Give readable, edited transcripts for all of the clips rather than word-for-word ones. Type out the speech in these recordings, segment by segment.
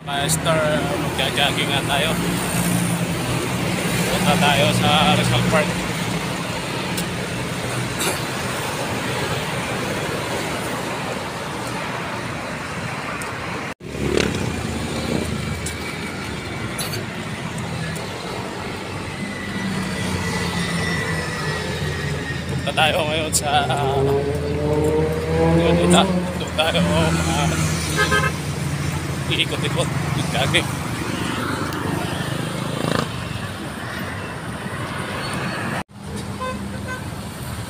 Master, magja-jogging nga tayo. Punta tayo sa Rizal Park. Punta tayo ngayon sa Lunita. Doon tayo iikot-ikot, jogging.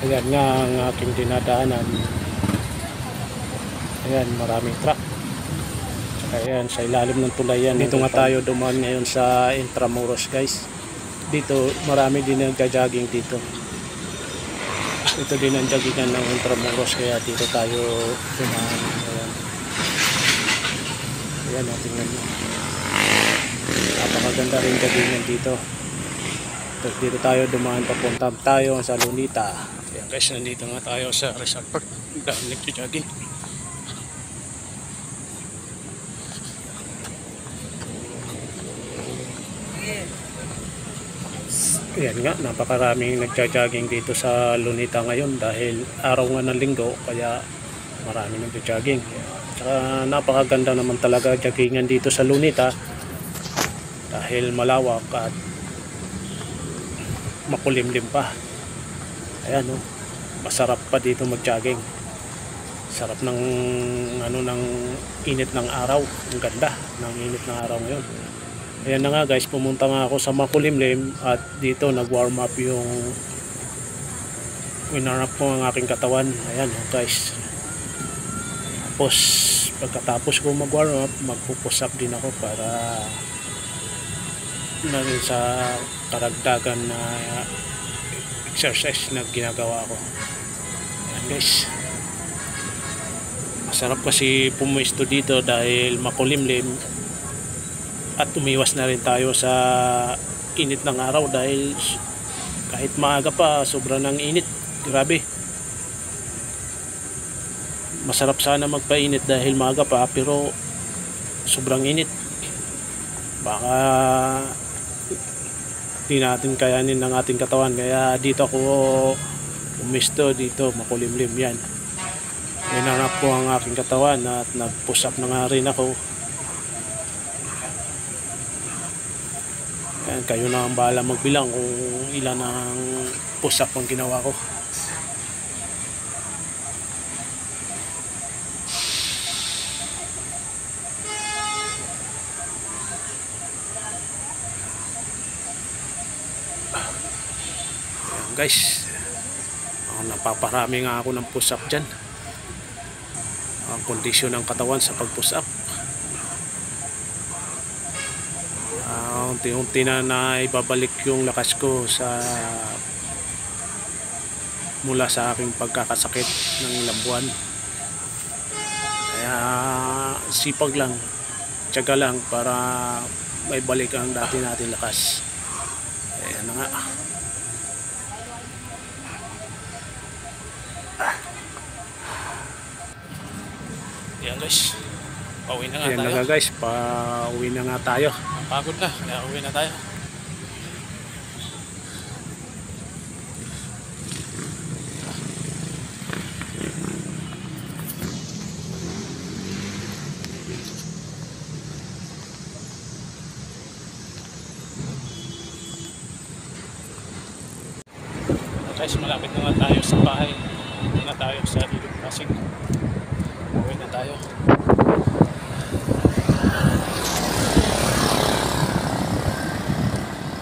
Ayan nga ang aking dinadaanan. Ayan, maraming truck. Ayan, sa ilalim ng tulay yan. Dito nga tayo dumaan ngayon sa Intramuros, guys. Dito, marami din nagja-jogging dito. Ito din ang joggingan ng Intramuros, kaya dito tayo dumaan. Ayan. Ayan, tingnan mo. Napakaganda rin joggingan dito. Dito tayo dumaan, papunta tayo sa Lunita. Ayan guys, nandito nga tayo sa Rizal Park. Dahil nagja-jogging. Ayan nga, napakaraming nagja-jogging dito sa Lunita ngayon dahil araw nga ng linggo, kaya maraming nagja-jogging. Tsaka napakaganda naman talaga joggingan dito sa Lunita dahil malawak at makulimlim pa. Ayan, oh, masarap pa dito mag-jogging. Sarap ng ng init ng araw. Ang ganda ng init ng araw ngayon. Ayan na nga guys, pumunta nga ako sa makulimlim at dito nag-warm up winarm up ko ang aking katawan. Ayan, oh, guys. Tapos pagkatapos ko mag-warm up, magpo-push up din ako para na rin sa karagdagan na exercise na ginagawa ko. Ayan guys, masarap kasi pumuesto dito dahil makulimlim at umiwas na rin tayo sa init ng araw dahil kahit maaga pa sobrang ng init, grabe. Masarap sana magpainit dahil maaga pa pero sobrang init, baka di natin kayanin ng ating katawan, kaya dito ako umisto, dito makulimlim. Yan, minanap ko ang aking katawan at nag-push up na nga rin ako. Yan, kayo na ang bahala magbilang kung ilan ang push up ang ginawa ko. Guys, napaparami nga ako ng push up dyan. Ang kondisyon ng katawan sa pag push up, unti-unti na ibabalik yung lakas ko mula sa aking pagkakasakit ng lambuan. Kaya sipag lang, tiyaga lang para may balik ang dati natin lakas. Ayan na nga. Ayan guys, pauwi na nga tayo. Ayan na guys, pauwi na nga tayo. Pagod na, kaya uwi na tayo. Guys, malapit na nga tayo sa bahay. Uwi na tayo sa Pasig. Uwi na tayo.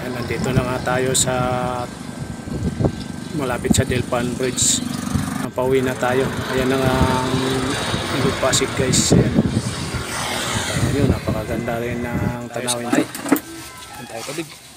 Ayan, nandito na nga tayo sa malapit sa Delpan Bridge. Pauwi na tayo. Ayan na nga ang Pasig guys. Ayan. Yun, napakaganda rin ng tanawin. Ayan tayo kabig.